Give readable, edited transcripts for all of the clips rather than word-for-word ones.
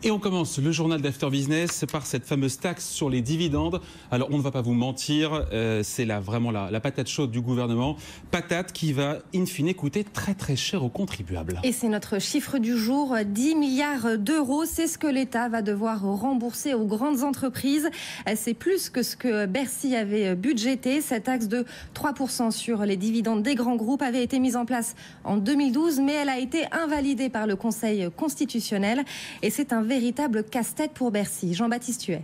Et on commence le journal d'After Business par cette fameuse taxe sur les dividendes. Alors on ne va pas vous mentir, c'est vraiment la patate chaude du gouvernement. Patate qui va in fine coûter très très cher aux contribuables. Et c'est notre chiffre du jour, 10 milliards d'euros. C'est ce que l'État va devoir rembourser aux grandes entreprises. C'est plus que ce que Bercy avait budgété. Cette taxe de 3% sur les dividendes des grands groupes avait été mise en place en 2012, mais elle a été invalidée par le Conseil constitutionnel. Et c'est un véritable casse-tête pour Bercy. Jean-Baptiste Huet.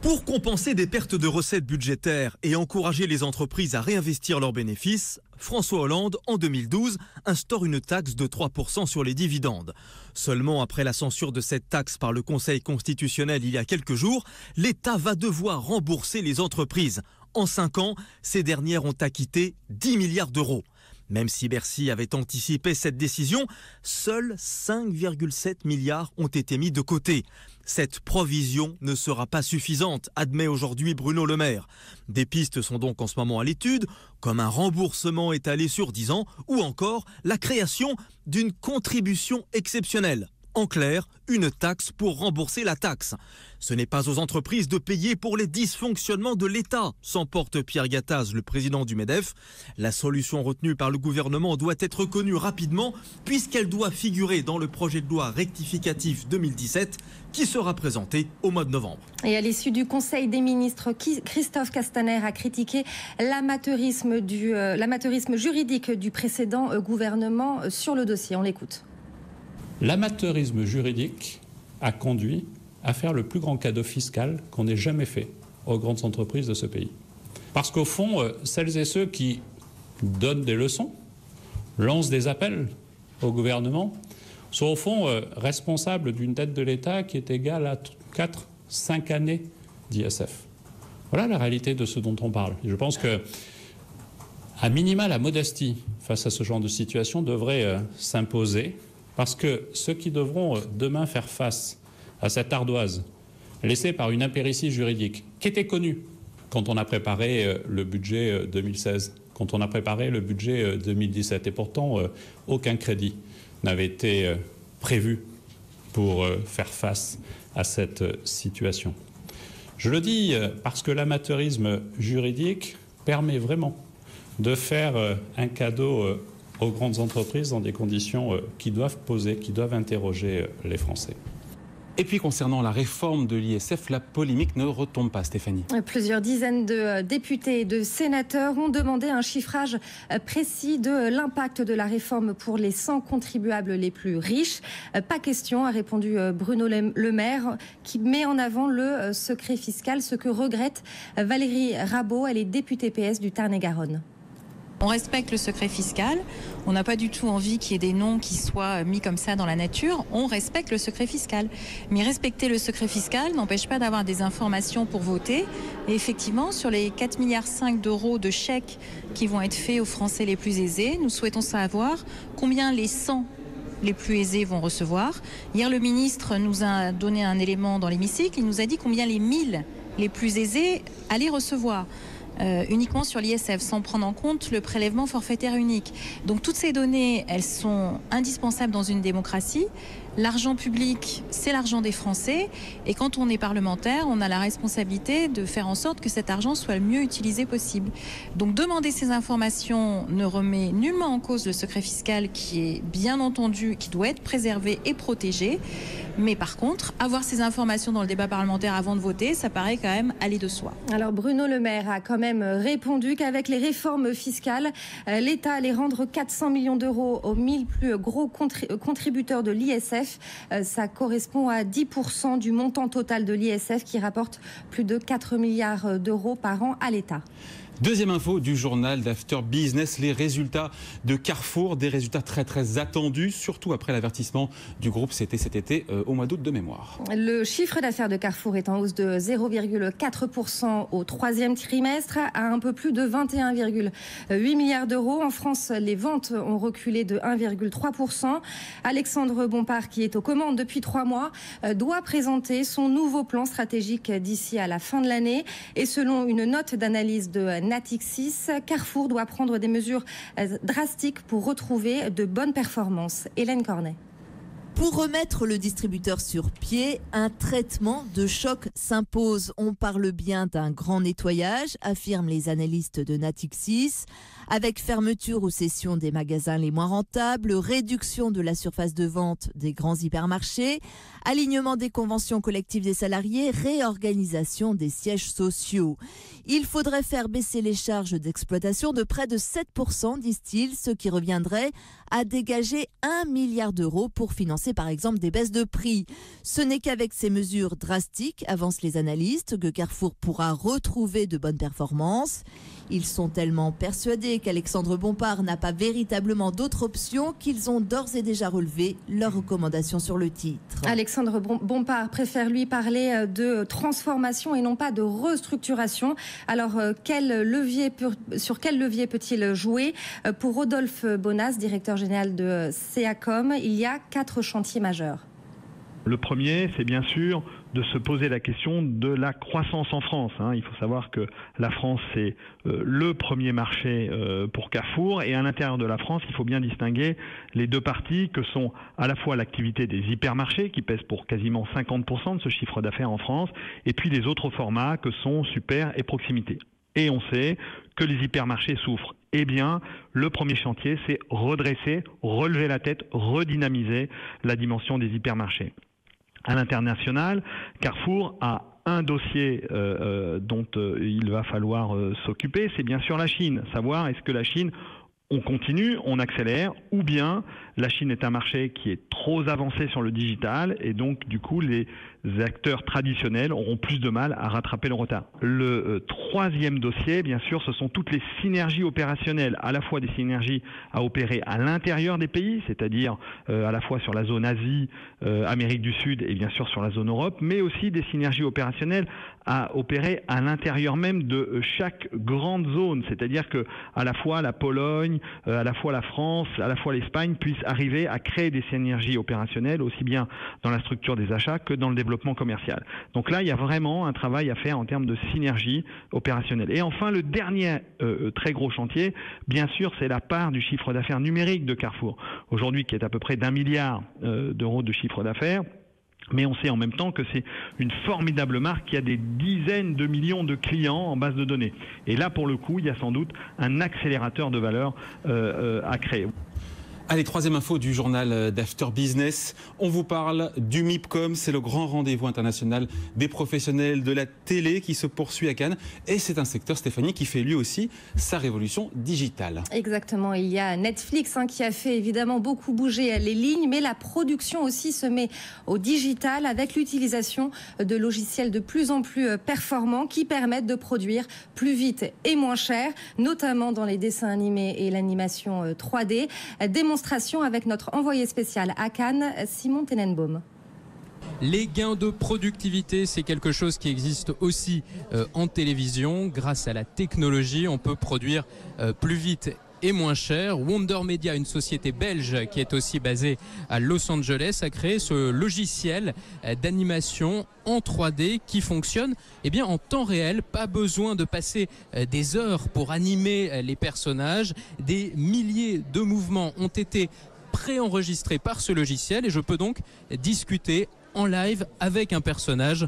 Pour compenser des pertes de recettes budgétaires et encourager les entreprises à réinvestir leurs bénéfices, François Hollande, en 2012, instaure une taxe de 3% sur les dividendes. Seulement après la censure de cette taxe par le Conseil constitutionnel il y a quelques jours, l'État va devoir rembourser les entreprises. En 5 ans, ces dernières ont acquitté 10 milliards d'euros. Même si Bercy avait anticipé cette décision, seuls 5,7 milliards ont été mis de côté. Cette provision ne sera pas suffisante, admet aujourd'hui Bruno Le Maire. Des pistes sont donc en ce moment à l'étude, comme un remboursement étalé sur 10 ans ou encore la création d'une contribution exceptionnelle. En clair, une taxe pour rembourser la taxe. Ce n'est pas aux entreprises de payer pour les dysfonctionnements de l'État, s'emporte Pierre Gattaz, le président du MEDEF. La solution retenue par le gouvernement doit être connue rapidement puisqu'elle doit figurer dans le projet de loi rectificatif 2017 qui sera présenté au mois de novembre. Et à l'issue du Conseil des ministres, Christophe Castaner a critiqué l'amateurisme juridique du précédent gouvernement sur le dossier. On l'écoute. L'amateurisme juridique a conduit à faire le plus grand cadeau fiscal qu'on ait jamais fait aux grandes entreprises de ce pays. Parce qu'au fond, celles et ceux qui donnent des leçons, lancent des appels au gouvernement, sont au fond responsables d'une dette de l'État qui est égale à 4-5 années d'ISF. Voilà la réalité de ce dont on parle. Et je pense que, à minima, la modestie face à ce genre de situation devrait s'imposer. Parce que ceux qui devront demain faire face à cette ardoise laissée par une impéritie juridique, qui était connue quand on a préparé le budget 2016, quand on a préparé le budget 2017, et pourtant aucun crédit n'avait été prévu pour faire face à cette situation. Je le dis parce que l'amateurisme juridique permet vraiment de faire un cadeau aux grandes entreprises dans des conditions qui doivent poser, qui doivent interroger les Français. Et puis concernant la réforme de l'ISF, la polémique ne retombe pas, Stéphanie. Plusieurs dizaines de députés et de sénateurs ont demandé un chiffrage précis de l'impact de la réforme pour les 100 contribuables les plus riches. Pas question, a répondu Bruno Le Maire, qui met en avant le secret fiscal, ce que regrette Valérie Rabault, elle est députée PS du Tarn-et-Garonne. On respecte le secret fiscal, on n'a pas du tout envie qu'il y ait des noms qui soient mis comme ça dans la nature, on respecte le secret fiscal. Mais respecter le secret fiscal n'empêche pas d'avoir des informations pour voter. Et effectivement, sur les 4,5 milliards d'euros de chèques qui vont être faits aux Français les plus aisés, nous souhaitons savoir combien les 100 les plus aisés vont recevoir. Hier, le ministre nous a donné un élément dans l'hémicycle, il nous a dit combien les 1000 les plus aisés allaient recevoir. Uniquement sur l'ISF, sans prendre en compte le prélèvement forfaitaire unique. Donc toutes ces données, elles sont indispensables dans une démocratie. L'argent public, c'est l'argent des Français. Et quand on est parlementaire, on a la responsabilité de faire en sorte que cet argent soit le mieux utilisé possible. Donc demander ces informations ne remet nullement en cause le secret fiscal qui est bien entendu, qui doit être préservé et protégé. Mais par contre, avoir ces informations dans le débat parlementaire avant de voter, ça paraît quand même aller de soi. Alors Bruno Le Maire a quand même répondu qu'avec les réformes fiscales, l'État allait rendre 400 millions d'euros aux 1000 plus gros contributeurs de l'ISF. Ça correspond à 10% du montant total de l'ISF qui rapporte plus de 4 milliards d'euros par an à l'État. Deuxième info du journal d'After Business, les résultats de Carrefour, des résultats très très attendus, surtout après l'avertissement du groupe cet été au mois d'août de mémoire. Le chiffre d'affaires de Carrefour est en hausse de 0,4% au troisième trimestre à un peu plus de 21,8 milliards d'euros. En France, les ventes ont reculé de 1,3%. Alexandre Bompard, qui est aux commandes depuis 3 mois, doit présenter son nouveau plan stratégique d'ici à la fin de l'année. Et selon une note d'analyse de Natixis, Carrefour doit prendre des mesures drastiques pour retrouver de bonnes performances. Hélène Cornet. Pour remettre le distributeur sur pied, un traitement de choc s'impose. On parle bien d'un grand nettoyage, affirment les analystes de Natixis, avec fermeture ou cession des magasins les moins rentables, réduction de la surface de vente des grands hypermarchés, alignement des conventions collectives des salariés, réorganisation des sièges sociaux. Il faudrait faire baisser les charges d'exploitation de près de 7%, disent-ils, ce qui reviendrait à dégager 1 milliard d'euros pour financer par exemple des baisses de prix. Ce n'est qu'avec ces mesures drastiques, avancent les analystes, que Carrefour pourra retrouver de bonnes performances. Ils sont tellement persuadés qu'Alexandre Bompard n'a pas véritablement d'autre option qu'ils ont d'ores et déjà relevé leurs recommandations sur le titre. Alexandre Bompard préfère lui parler de transformation et non pas de restructuration. Alors sur quel levier peut-il jouer? Pour Rodolphe Bonas, directeur général de CEACOM, il y a 4 chantiers majeurs. Le premier, c'est bien sûr de se poser la question de la croissance en France. Il faut savoir que la France, c'est le premier marché pour Carrefour. Et à l'intérieur de la France, il faut bien distinguer les 2 parties que sont à la fois l'activité des hypermarchés, qui pèsent pour quasiment 50% de ce chiffre d'affaires en France, et puis les autres formats que sont super et proximité. Et on sait que les hypermarchés souffrent. Eh bien, le premier chantier, c'est redresser, relever la tête, redynamiser la dimension des hypermarchés. À l'international, Carrefour a un dossier dont il va falloir s'occuper, c'est bien sûr la Chine. Savoir est-ce que la Chine, on continue, on accélère, ou bien la Chine est un marché qui est trop avancé sur le digital et donc du coup les acteurs traditionnels auront plus de mal à rattraper le retard. Le troisième dossier, bien sûr, ce sont toutes les synergies opérationnelles, à la fois des synergies à opérer à l'intérieur des pays, c'est-à-dire à la fois sur la zone Asie, Amérique du Sud et bien sûr sur la zone Europe, mais aussi des synergies opérationnelles à opérer à l'intérieur même de chaque grande zone, c'est-à-dire que à la fois la Pologne, à la fois la France, à la fois l'Espagne puissent arriver à créer des synergies opérationnelles aussi bien dans la structure des achats que dans le développement commercial. Donc là, il y a vraiment un travail à faire en termes de synergie opérationnelle. Et enfin, le dernier très gros chantier, bien sûr, c'est la part du chiffre d'affaires numérique de Carrefour, aujourd'hui qui est à peu près d'1 milliard d'euros de chiffre d'affaires. Mais on sait en même temps que c'est une formidable marque qui a des dizaines de millions de clients en base de données. Et là, pour le coup, il y a sans doute un accélérateur de valeur à créer. Allez, troisième info du journal d'After Business. On vous parle du MIPCOM, c'est le grand rendez-vous international des professionnels de la télé qui se poursuit à Cannes. Et c'est un secteur, Stéphanie, qui fait lui aussi sa révolution digitale. Exactement, il y a Netflix qui a fait évidemment beaucoup bouger les lignes, mais la production aussi se met au digital avec l'utilisation de logiciels de plus en plus performants qui permettent de produire plus vite et moins cher, notamment dans les dessins animés et l'animation 3D. Démonstration avec notre envoyé spécial à Cannes, Simon Tenenbaum. Les gains de productivité, c'est quelque chose qui existe aussi en télévision. Grâce à la technologie, on peut produire plus vite et moins cher. Wonder Media, une société belge qui est aussi basée à Los Angeles, a créé ce logiciel d'animation en 3D qui fonctionne en temps réel. Pas besoin de passer des heures pour animer les personnages. Des milliers de mouvements ont été préenregistrés par ce logiciel et je peux donc discuter en live avec un personnage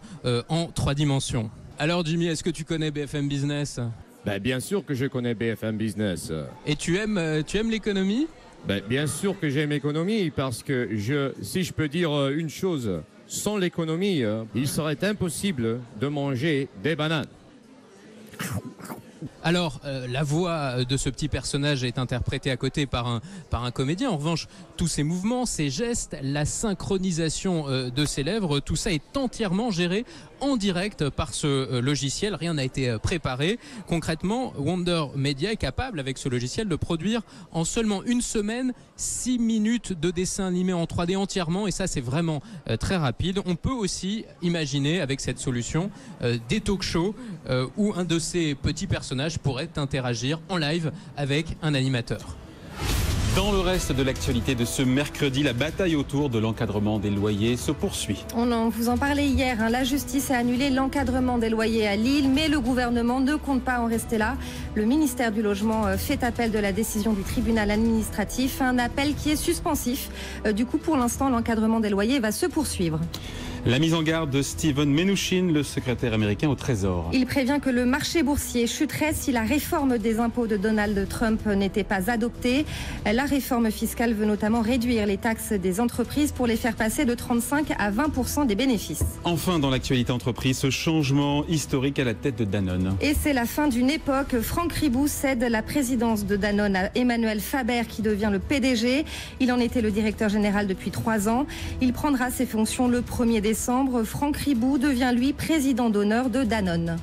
en 3 dimensions. Alors Jimmy, est-ce que tu connais BFM Business ? Bien sûr que je connais BFM Business. Et tu aimes l'économie ? Bien sûr que j'aime l'économie parce que si je peux dire une chose, sans l'économie, il serait impossible de manger des bananes. Alors, la voix de ce petit personnage est interprétée à côté par un comédien. En revanche, tous ces mouvements, ces gestes, la synchronisation de ses lèvres, tout ça est entièrement géré en direct par ce logiciel. Rien n'a été préparé. Concrètement, Wonder Media est capable, avec ce logiciel, de produire en seulement une semaine 6 minutes de dessin animé en 3D entièrement. Et ça, c'est vraiment très rapide. On peut aussi imaginer, avec cette solution, des talk-shows où un de ces petits personnages pourrait interagir en live avec un animateur. Dans le reste de l'actualité de ce mercredi, la bataille autour de l'encadrement des loyers se poursuit. On vous en parlait hier, la justice a annulé l'encadrement des loyers à Lille, mais le gouvernement ne compte pas en rester là. Le ministère du Logement fait appel de la décision du tribunal administratif, un appel qui est suspensif. Du coup, pour l'instant, l'encadrement des loyers va se poursuivre. La mise en garde de Steven Mnuchin, le secrétaire américain au Trésor. Il prévient que le marché boursier chuterait si la réforme des impôts de Donald Trump n'était pas adoptée. La réforme fiscale veut notamment réduire les taxes des entreprises pour les faire passer de 35 à 20% des bénéfices. Enfin, dans l'actualité entreprise, ce changement historique à la tête de Danone. Et c'est la fin d'une époque. Franck Ribou cède la présidence de Danone à Emmanuel Faber, qui devient le PDG. Il en était le directeur général depuis 3 ans. Il prendra ses fonctions le 1er décembre. Franck Ribou devient lui président d'honneur de Danone.